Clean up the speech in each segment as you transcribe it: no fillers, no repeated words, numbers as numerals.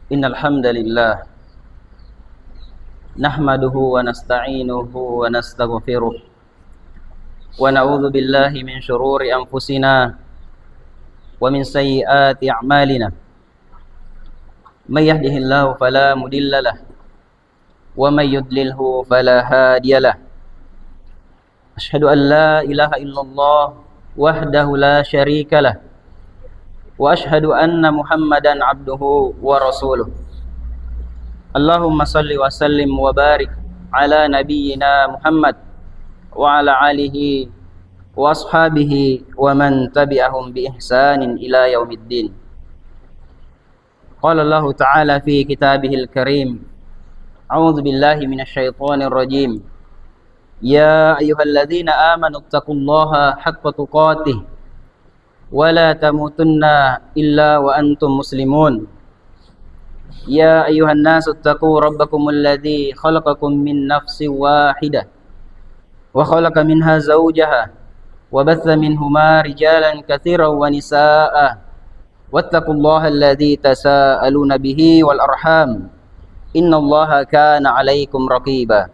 Innal hamdalillah nahmaduhu wa nasta'inuhu wa nastaghfiruh wa na'udzu billahi min shururi anfusina wa min sayyiati a'malina. May yahdihillahu fala mudilla lahu wa may yudlilhu fala hadiya lahu. Asyhadu an la ilaha illallah wahdahu la syarika lahu wa asyhadu anna Muhammadan abduhu wa rasuluh. Allahumma salli wa sallim wa barik ala nabiyyina Muhammad wa ala alihi wa ashabihi wa man tabi'ahum bi ihsanin ila yaumiddin. Qala Allah ta'ala fi kitabihil karim, a'udzu billahi minasyaitonir rajim. Ya ayyuhalladzina amanu taqullaha haqqa tuqatih wa la tamutunna illa wa antum muslimun. Ya ayyuhan nasu taqu rabbakumul ladzi khalaqakum min nafsin wahidah wa khalaqa minha zawjaha wa batha minhuma rijalan katsiran wa nisaa'a wattaqullaha alladzi tasaaluna bihi wal arham innallaha kana 'alaikum raqiba.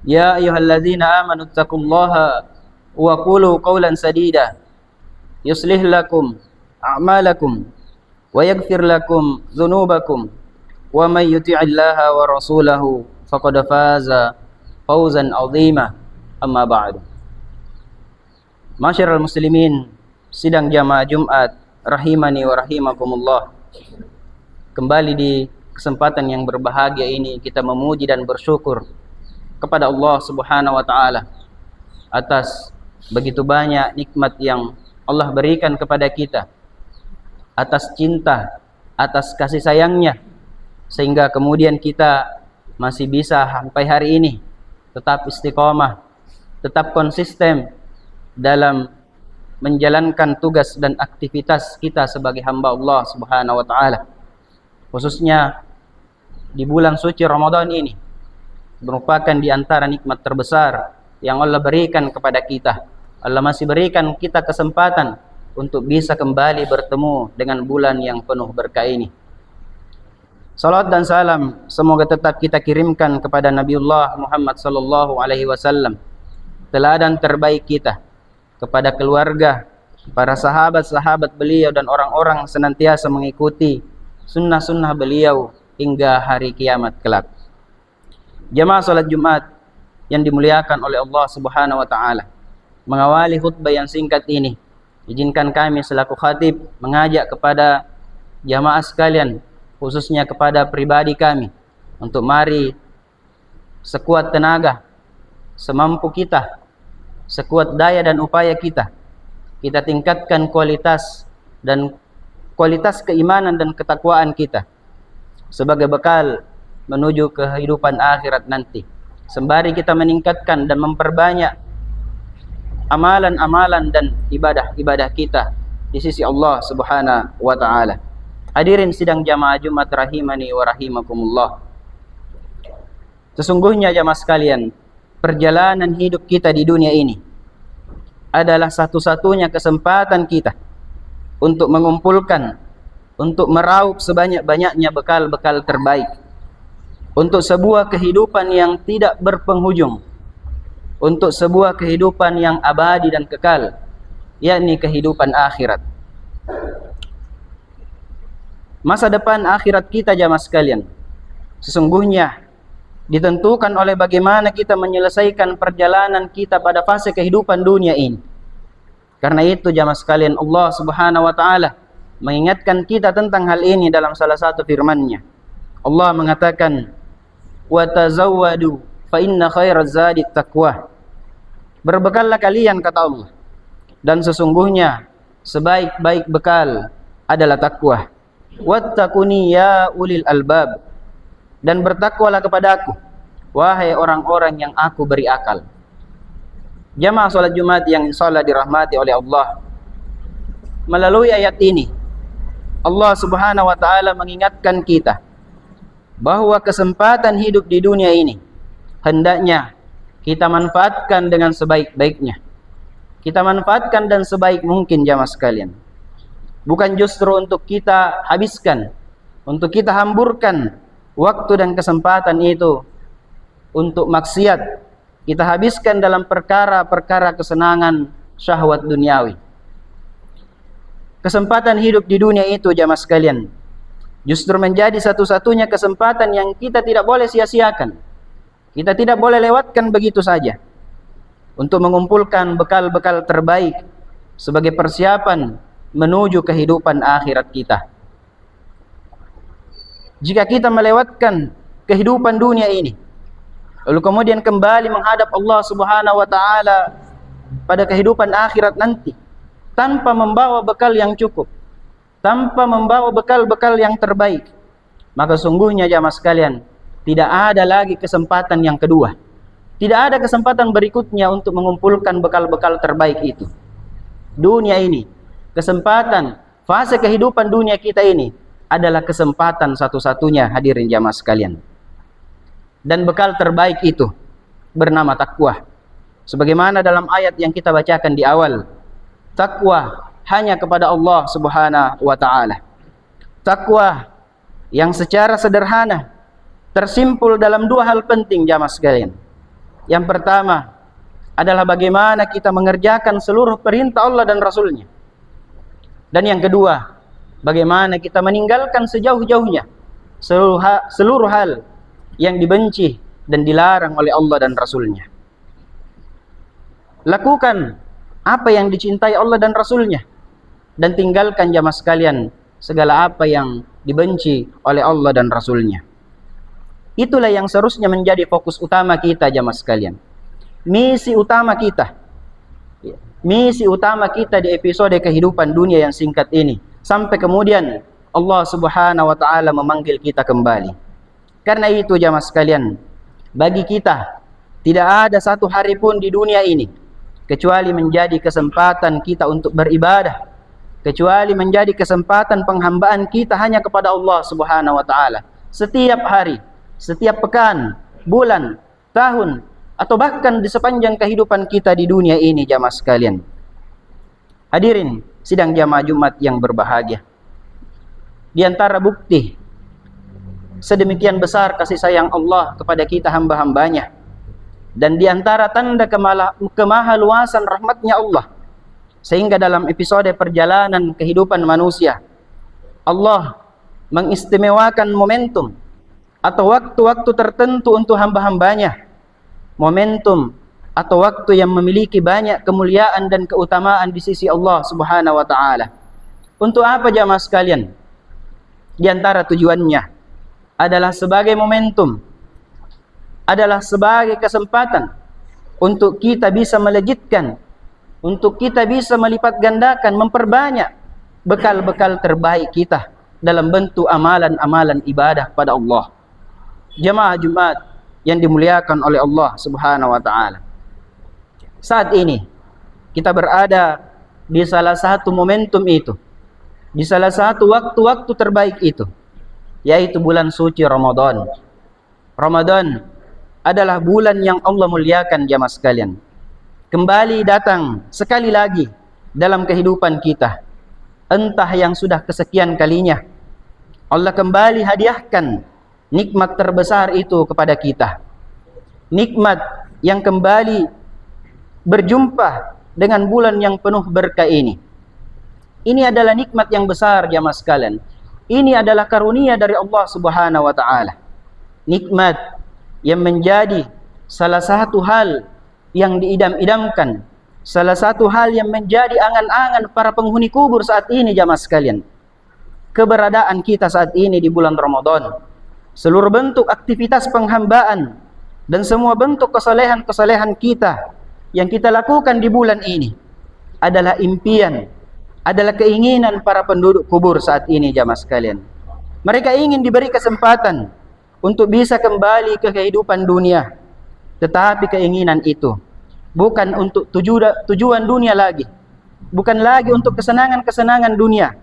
Ya ayyuhalladzina amanu taqullaha wa qulu qawlan sadida yuslih lakum a'malakum wa yaghfir lakum dhunubakum wa may yuti'illaha wa rasulahu faqad faza fawzan 'azima. Amma ba'du. Masyiral muslimin, sidang jamaah Jumat rahimani wa rahimakumullah. Kembali di kesempatan yang berbahagia ini kita memuji dan bersyukur kepada Allah Subhanahu wa taala atas begitu banyak nikmat yang Allah berikan kepada kita, atas cinta, atas kasih sayangnya, sehingga kemudian kita masih bisa sampai hari ini tetap istiqomah, tetap konsisten dalam menjalankan tugas dan aktivitas kita sebagai hamba Allah Subhanahu wa taala. Khususnya di bulan suci Ramadan ini merupakan di antara nikmat terbesar yang Allah berikan kepada kita. Allah masih berikan kita kesempatan untuk bisa kembali bertemu dengan bulan yang penuh berkah ini. Salawat dan salam semoga tetap kita kirimkan kepada Nabiullah Muhammad sallallahu alaihi wasallam, teladan terbaik kita, kepada keluarga, para sahabat-sahabat beliau dan orang-orang senantiasa mengikuti sunnah-sunnah beliau hingga hari kiamat kelak. Jamaah salat Jumat yang dimuliakan oleh Allah Subhanahu wa taala, mengawali khutbah yang singkat ini, izinkan kami selaku khatib mengajak kepada jamaah sekalian, khususnya kepada pribadi kami, untuk mari sekuat tenaga, semampu kita, sekuat daya dan upaya kita tingkatkan kualitas keimanan dan ketakwaan kita sebagai bekal menuju kehidupan akhirat nanti, sembari kita meningkatkan dan memperbanyak amalan-amalan dan ibadah-ibadah kita di sisi Allah Subhanahu wa taala. Hadirin sidang jamaah Jumat rahimani wa rahimakumullah. Sesungguhnya jamaah sekalian, perjalanan hidup kita di dunia ini adalah satu-satunya kesempatan kita untuk mengumpulkan, untuk meraup sebanyak-banyaknya bekal-bekal terbaik untuk sebuah kehidupan yang tidak berpenghujung, untuk sebuah kehidupan yang abadi dan kekal, yakni kehidupan akhirat. Masa depan akhirat kita jamaah sekalian sesungguhnya ditentukan oleh bagaimana kita menyelesaikan perjalanan kita pada fase kehidupan dunia ini. Karena itu jamaah sekalian, Allah Subhanahu wa taala mengingatkan kita tentang hal ini dalam salah satu firman-Nya. Allah mengatakan, "Wa tazawwadu fa inna khairaz zadi taqwa." Berbekallah kalian, kata Allah, dan sesungguhnya sebaik-baik bekal adalah takwa. Wattaquni ya ulil albab, dan bertakwalah kepada aku, wahai orang-orang yang aku beri akal. Jamaah salat Jumat yang insyaallah dirahmati oleh Allah, melalui ayat ini Allah Subhanahu wa taala mengingatkan kita bahwa kesempatan hidup di dunia ini hendaknya kita manfaatkan dengan sebaik-baiknya. Kita manfaatkan dan sebaik mungkin jamaah sekalian. Bukan justru untuk kita habiskan, untuk kita hamburkan waktu dan kesempatan itu untuk maksiat, kita habiskan dalam perkara-perkara kesenangan syahwat duniawi. Kesempatan hidup di dunia itu jamaah sekalian justru menjadi satu-satunya kesempatan yang kita tidak boleh sia-siakan. Kita tidak boleh lewatkan begitu saja untuk mengumpulkan bekal-bekal terbaik sebagai persiapan menuju kehidupan akhirat kita. Jika kita melewatkan kehidupan dunia ini, lalu kemudian kembali menghadap Allah Subhanahu wa taala pada kehidupan akhirat nanti tanpa membawa bekal yang cukup, tanpa membawa bekal-bekal yang terbaik, maka sungguhnya jamaah sekalian, tidak ada lagi kesempatan yang kedua. Tidak ada kesempatan berikutnya untuk mengumpulkan bekal-bekal terbaik itu. Dunia ini, kesempatan, fase kehidupan dunia kita ini adalah kesempatan satu-satunya, hadirin jamaah sekalian. Dan bekal terbaik itu bernama takwa. Sebagaimana dalam ayat yang kita bacakan di awal, takwa hanya kepada Allah Subhanahu wa taala. Takwa yang secara sederhana tersimpul dalam dua hal penting jamaah sekalian. Yang pertama adalah bagaimana kita mengerjakan seluruh perintah Allah dan Rasulnya. Dan yang kedua, bagaimana kita meninggalkan sejauh-jauhnya seluruh hal yang dibenci dan dilarang oleh Allah dan Rasulnya. Lakukan apa yang dicintai Allah dan Rasulnya, dan tinggalkan jamaah sekalian segala apa yang dibenci oleh Allah dan Rasulnya. Itulah yang seharusnya menjadi fokus utama kita jamaah sekalian. Misi utama kita. Misi utama kita di episode kehidupan dunia yang singkat ini. Sampai kemudian Allah Subhanahu wa taala memanggil kita kembali. Karena itu jamaah sekalian, bagi kita tidak ada satu hari pun di dunia ini kecuali menjadi kesempatan kita untuk beribadah, kecuali menjadi kesempatan penghambaan kita hanya kepada Allah Subhanahu wa taala. Setiap hari, setiap pekan, bulan, tahun, atau bahkan di sepanjang kehidupan kita di dunia ini jamaah sekalian. Hadirin sidang jamaah Jumat yang berbahagia, di antara bukti sedemikian besar kasih sayang Allah kepada kita hamba-hambanya, dan di antara tanda kemahaluasan rahmatnya Allah, sehingga dalam episode perjalanan kehidupan manusia, Allah mengistimewakan momentum atau waktu-waktu tertentu untuk hamba-hambanya. Momentum atau waktu yang memiliki banyak kemuliaan dan keutamaan di sisi Allah Subhanahu wa taala. Untuk apa jamaah sekalian? Di antara tujuannya adalah sebagai momentum, adalah sebagai kesempatan untuk kita bisa melejitkan, untuk kita bisa melipat gandakan, memperbanyak bekal-bekal terbaik kita dalam bentuk amalan-amalan ibadah kepada Allah. Jemaah Jumat yang dimuliakan oleh Allah Subhanahu wa taala. Saat ini kita berada di salah satu momentum itu, di salah satu waktu-waktu terbaik itu, yaitu bulan suci Ramadan. Ramadan adalah bulan yang Allah muliakan jamaah sekalian. Kembali datang sekali lagi dalam kehidupan kita. Entah yang sudah kesekian kalinya Allah kembali hadiahkan nikmat terbesar itu kepada kita. Nikmat yang kembali berjumpa dengan bulan yang penuh berkah ini. Ini adalah nikmat yang besar jamaah sekalian. Ini adalah karunia dari Allah Subhanahu wa taala. Nikmat yang menjadi salah satu hal yang diidam-idamkan, salah satu hal yang menjadi angan-angan para penghuni kubur saat ini jamaah sekalian. Keberadaan kita saat ini di bulan Ramadan, seluruh bentuk aktivitas penghambaan dan semua bentuk kesalehan-kesalehan kita yang kita lakukan di bulan ini adalah impian, adalah keinginan para penduduk kubur saat ini jamaah sekalian. Mereka ingin diberi kesempatan untuk bisa kembali ke kehidupan dunia. Tetapi keinginan itu bukan untuk tujuan dunia lagi, bukan lagi untuk kesenangan-kesenangan dunia,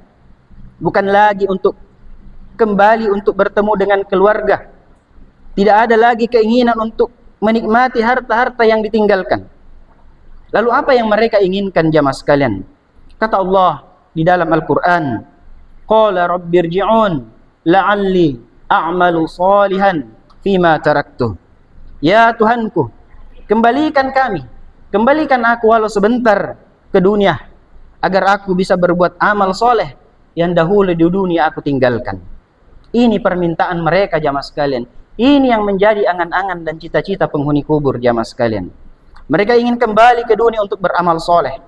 bukan lagi untuk kembali untuk bertemu dengan keluarga. Tidak ada lagi keinginan untuk menikmati harta-harta yang ditinggalkan. Lalu apa yang mereka inginkan jamaah sekalian? Kata Allah di dalam Al-Quran, Qala rabbirji'un la'alli a'malu salihan fima taraktuh. Ya Tuhanku, kembalikan kami, kembalikan aku walau sebentar ke dunia, agar aku bisa berbuat amal soleh yang dahulu di dunia aku tinggalkan. Ini permintaan mereka jamaah sekalian. Ini yang menjadi angan-angan dan cita-cita penghuni kubur jamaah sekalian. Mereka ingin kembali ke dunia untuk beramal soleh,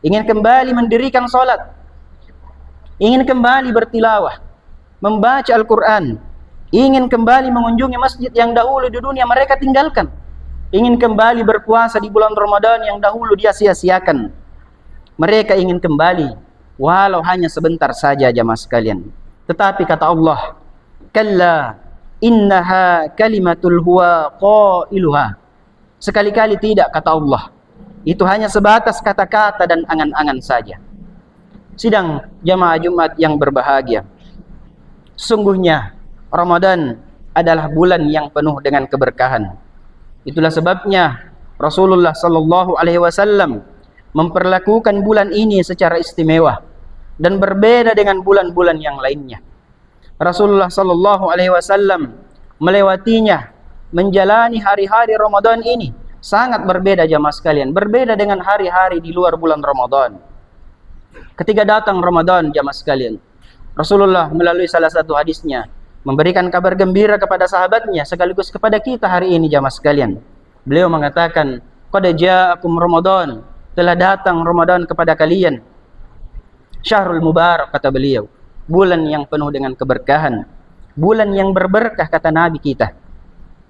ingin kembali mendirikan solat, ingin kembali bertilawah, membaca Al-Quran, ingin kembali mengunjungi masjid yang dahulu di dunia mereka tinggalkan, ingin kembali berpuasa di bulan Ramadan yang dahulu dia sia-siakan. Mereka ingin kembali walau hanya sebentar saja jamaah sekalian. Tetapi kata Allah, kalla innaha kalimatul huwa qailuha. Sekali-kali tidak, kata Allah. Itu hanya sebatas kata-kata dan angan-angan saja. Sidang jamaah Jumat yang berbahagia, sungguhnya Ramadan adalah bulan yang penuh dengan keberkahan. Itulah sebabnya Rasulullah sallallahu alaihi wasallam memperlakukan bulan ini secara istimewa dan berbeda dengan bulan-bulan yang lainnya. Rasulullah sallallahu alaihi wasallam melewatinya, menjalani hari-hari Ramadan ini sangat berbeda jamaah sekalian, berbeda dengan hari-hari di luar bulan Ramadan. Ketika datang Ramadan jamaah sekalian, Rasulullah melalui salah satu hadisnya memberikan kabar gembira kepada sahabatnya sekaligus kepada kita hari ini jamaah sekalian. Beliau mengatakan, qad ja'akum Ramadan, telah datang Ramadan kepada kalian. Syahrul Mubarak, kata beliau, bulan yang penuh dengan keberkahan, bulan yang berberkah, kata Nabi kita.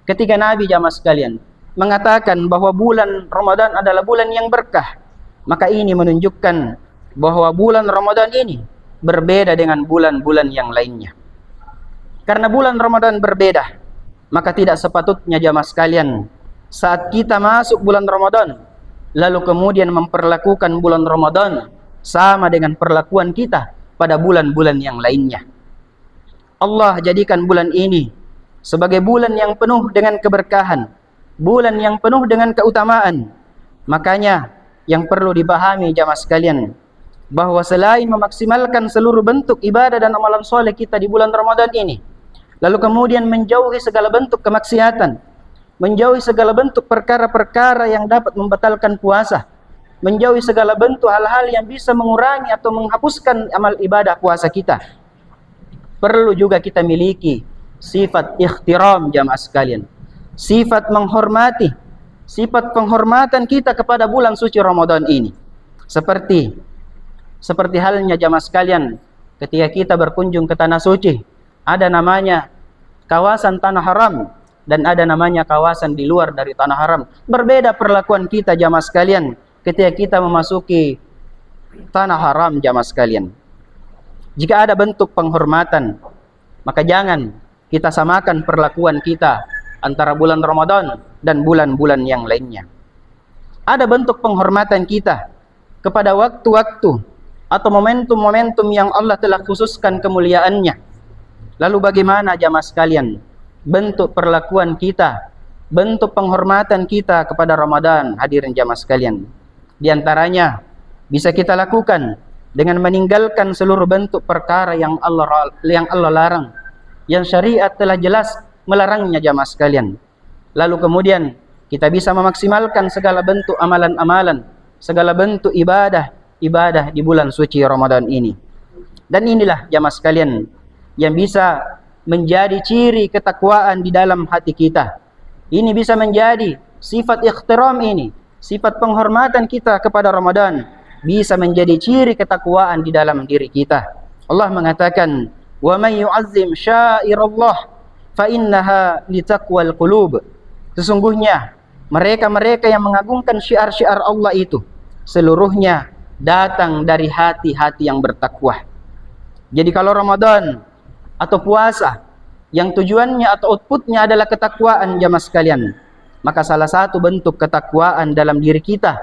Ketika Nabi jamaah sekalian mengatakan bahwa bulan Ramadan adalah bulan yang berkah, maka ini menunjukkan bahwa bulan Ramadan ini berbeda dengan bulan-bulan yang lainnya. Karena bulan Ramadan berbeda, maka tidak sepatutnya jamaah sekalian saat kita masuk bulan Ramadan lalu kemudian memperlakukan bulan Ramadan sama dengan perlakuan kita pada bulan-bulan yang lainnya. Allah jadikan bulan ini sebagai bulan yang penuh dengan keberkahan, bulan yang penuh dengan keutamaan. Makanya yang perlu dipahami jamaah sekalian, bahwa selain memaksimalkan seluruh bentuk ibadah dan amalan soleh kita di bulan Ramadan ini, lalu kemudian menjauhi segala bentuk kemaksiatan, menjauhi segala bentuk perkara-perkara yang dapat membatalkan puasa, menjauhi segala bentuk hal-hal yang bisa mengurangi atau menghapuskan amal ibadah puasa kita, perlu juga kita miliki sifat ikhtiram jamaah sekalian, sifat menghormati, sifat penghormatan kita kepada bulan suci Ramadan ini. Seperti halnya jamaah sekalian, ketika kita berkunjung ke tanah suci, ada namanya kawasan tanah haram dan ada namanya kawasan di luar dari tanah haram. Berbeda perlakuan kita jamaah sekalian ketika kita memasuki tanah haram jamaah sekalian. Jika ada bentuk penghormatan, maka jangan kita samakan perlakuan kita antara bulan Ramadan dan bulan-bulan yang lainnya. Ada bentuk penghormatan kita kepada waktu-waktu atau momentum-momentum yang Allah telah khususkan kemuliaannya. Lalu bagaimana jamaah sekalian bentuk perlakuan kita, bentuk penghormatan kita kepada Ramadan, hadirin jamaah sekalian? Di antaranya bisa kita lakukan dengan meninggalkan seluruh bentuk perkara yang Allah larang, yang syariat telah jelas melarangnya jamaah sekalian. Lalu kemudian kita bisa memaksimalkan segala bentuk amalan-amalan, segala bentuk ibadah di bulan suci Ramadan ini. Dan inilah jamaah sekalian yang bisa menjadi ciri ketakwaan di dalam hati kita. Ini bisa menjadi sifat ikhtiram ini, sifat penghormatan kita kepada Ramadan, bisa menjadi ciri ketakwaan di dalam diri kita. Allah mengatakan, wa man yu'azzim syairallah fa innaha litaqwal qulub. Sesungguhnya mereka-mereka yang mengagungkan syiar-syiar Allah itu seluruhnya datang dari hati-hati yang bertakwa. Jadi kalau Ramadan atau puasa yang tujuannya atau outputnya adalah ketakwaan jamaah sekalian, maka salah satu bentuk ketakwaan dalam diri kita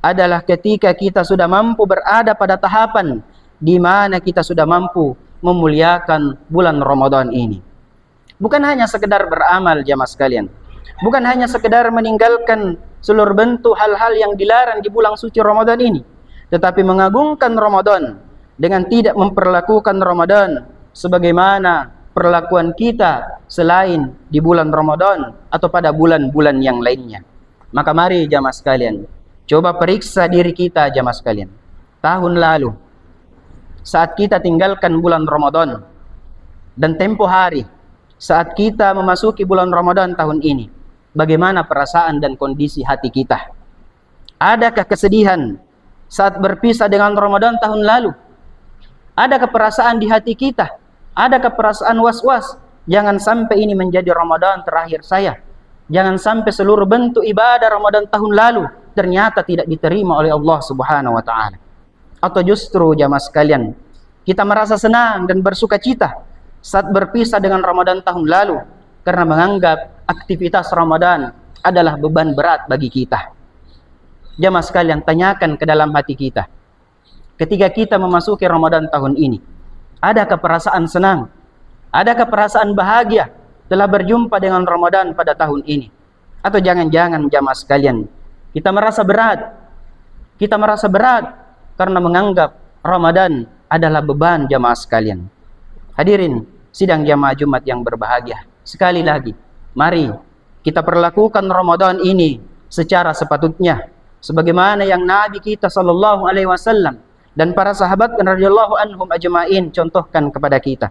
adalah ketika kita sudah mampu berada pada tahapan di mana kita sudah mampu memuliakan bulan Ramadan ini. Bukan hanya sekedar beramal jamaah sekalian, bukan hanya sekedar meninggalkan seluruh bentuk hal-hal yang dilarang di bulan suci Ramadan ini, tetapi mengagungkan Ramadan dengan tidak memperlakukan Ramadan sebagaimana perlakuan kita selain di bulan Ramadan atau pada bulan-bulan yang lainnya. Maka mari jamaah sekalian, coba periksa diri kita jamaah sekalian. Tahun lalu, saat kita tinggalkan bulan Ramadan, dan tempo hari saat kita memasuki bulan Ramadan tahun ini, bagaimana perasaan dan kondisi hati kita? Adakah kesedihan saat berpisah dengan Ramadan tahun lalu? Adakah perasaan di hati kita? Adakah perasaan was-was? Jangan sampai ini menjadi Ramadan terakhir saya. Jangan sampai seluruh bentuk ibadah Ramadan tahun lalu ternyata tidak diterima oleh Allah Subhanahu wa taala. Atau justru jamaah sekalian, kita merasa senang dan bersuka cita saat berpisah dengan Ramadan tahun lalu karena menganggap aktivitas Ramadan adalah beban berat bagi kita. Jamaah sekalian, tanyakan ke dalam hati kita. Ketika kita memasuki Ramadan tahun ini, adakah perasaan senang? Adakah perasaan bahagia telah berjumpa dengan Ramadan pada tahun ini? Atau jangan-jangan jamaah sekalian, kita merasa berat. Kita merasa berat karena menganggap Ramadan adalah beban jamaah sekalian. Hadirin sidang jamaah Jumat yang berbahagia, sekali lagi, mari kita perlakukan Ramadan ini secara sepatutnya, sebagaimana yang Nabi kita sallallahu alaihi wasallam dan para sahabat radhiyallahu anhum ajma'in contohkan kepada kita.